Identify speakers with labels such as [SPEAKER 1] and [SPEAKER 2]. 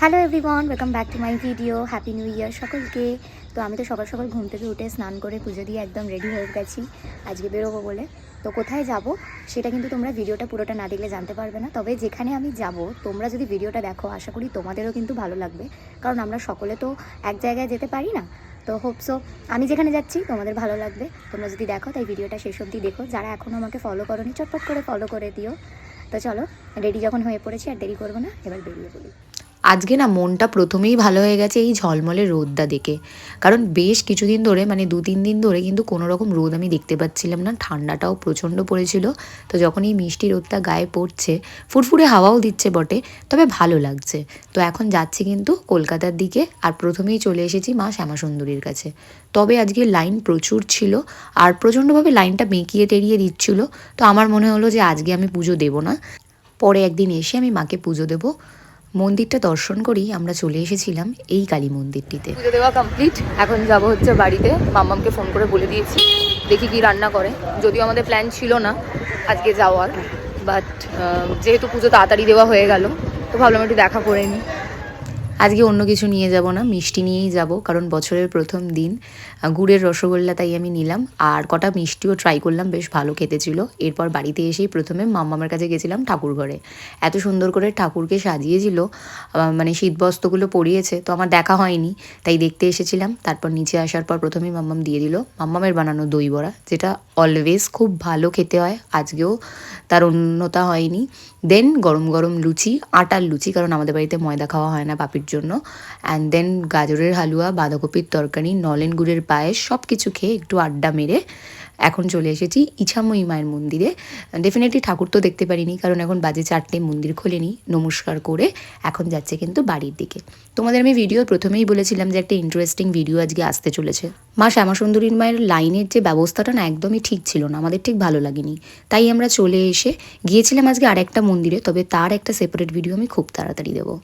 [SPEAKER 1] Hello everyone, welcome back to my video. Happy new year সকলকে। তো আমি তো সকাল সকাল ঘুম থেকে উঠে স্নান করে পুজো দিয়ে একদম রেডি হয়ে গেছি আজকে বেরোবো বলে। তো কোথায় যাব সেটা কিন্তু তোমরা ভিডিওটা পুরোটা না দেখলে জানতে পারবে না। তবে যেখানে আমি যাব তোমরা যদি ভিডিওটা দেখো আশা করি তোমাদেরও কিন্তু ভালো লাগবে, কারণ আমরা সকলে তো এক জায়গায় যেতে পারি না। তো হোপসো আমি যেখানে যাচ্ছি তোমাদের ভালো লাগবে তোমরা যদি দেখো, তাই ভিডিওটা শেষ অবধি দেখো। যারা এখনও আমাকে ফলো করোনি চটপট করে ফলো করে দিও। তো চলো, রেডি যখন হয়ে পড়েছি আর দেরি করবো না, এবার বেরিয়ে পড়ি।
[SPEAKER 2] আজকে না মনটা প্রথমেই ভালো হয়ে গেছে এই ঝলমলে রোদটা দেখে। কারণ বেশ কিছুদিন ধরে মানে 2-3 দিন ধরে কিন্তু কোনো রকম রোদ আমি দেখতে পাচ্ছিলাম না। ঠান্ডাটাও প্রচণ্ড পড়েছিল। তো যখন এই মিষ্টি রোদটা গায়ে পড়ছে, ফুরফুরে হাওয়াও দিচ্ছে বটে, তবে ভালো লাগছে। তো এখন যাচ্ছি কিন্তু কলকাতার দিকে, আর প্রথমেই চলে এসেছি মা শ্যামাসুন্দরীর কাছে। তবে আজকে লাইন প্রচুর ছিল আর প্রচণ্ডভাবে লাইনটা বেঁকিয়ে টেরিয়ে দিচ্ছিল। তো আমার মনে হলো যে আজকে আমি পুজো দেবো না, পরে একদিন এসে আমি মাকে পুজো দেবো। মন্দিরটা দর্শন করেই আমরা চলে এসেছিলাম এই কালী মন্দিরটিতে।
[SPEAKER 3] পুজো দেওয়া কমপ্লিট, এখন যাব হচ্ছে বাড়িতে। মাম্মামকে ফোন করে বলে দিয়েছি, দেখি কি রান্না করে। যদিও আমাদের প্ল্যান ছিল না আজকে যাওয়ার, বাট যেহেতু পুজো তাড়াতাড়ি দেওয়া হয়ে গেল তো ভাবলাম একটু দেখা করে নিই।
[SPEAKER 2] আজকে অন্য কিছু নিয়ে যাব না, মিষ্টি নিয়েই যাব, কারণ বছরের প্রথম দিন। গুড়ের রসগোল্লা তাই আমি নিলাম, আর কটা মিষ্টিও ট্রাই করলাম, বেশ ভালো খেতে ছিল। এরপর বাড়িতে এসেই প্রথমে মাম্মামের কাছে গেছিলাম ঠাকুর ঘরে। এত সুন্দর করে ঠাকুরকে সাজিয়েছিল, মানে শীতবস্ত্রগুলো পরিয়েছে, তো আমার দেখা হয়নি, তাই দেখতে এসেছিলাম। তারপর নিচে আসার পর প্রথমেই মাম্মাম দিয়ে দিল মাম্মামের বানানো দই বড়া, যেটা অলওয়েজ খুব ভালো খেতে হয়, আজকেও তার অন্যতা হয়নি। দেন গরম গরম লুচি, আটার লুচি, কারণ আমাদের বাড়িতে ময়দা খাওয়া হয় না পাপির জন্য। অ্যান্ড দেন গাজরের হালুয়া, বাঁধাকপির তরকারি, নলেন গুড়ের পায়েস, সব কিছু খেয়ে একটু আড্ডা মেরে এখন চলে এসেছি ইছাময়ী মায়ের মন্দিরে। ডেফিনেটলি ঠাকুর তো দেখতে পারিনি, কারণ এখন বাজে 4টে, মন্দির খোলেনি। নমস্কার করে এখন যাচ্ছে কিন্তু বাড়ির দিকে। তোমাদের আমি ভিডিওর প্রথমেই বলেছিলাম যে একটা ইন্টারেস্টিং ভিডিও আজকে আসতে চলেছে। মা শ্যামাসুন্দরীর মায়ের লাইনের যে ব্যবস্থাটা না একদমই ঠিক ছিল না, আমাদের ঠিক ভালো লাগেনি। তাই আমরা চলে এসে গিয়েছিলাম আজকে আরেকটা মন্দিরে, তবে তার একটা সেপারেট ভিডিও আমি খুব তাড়াতাড়ি দেবো।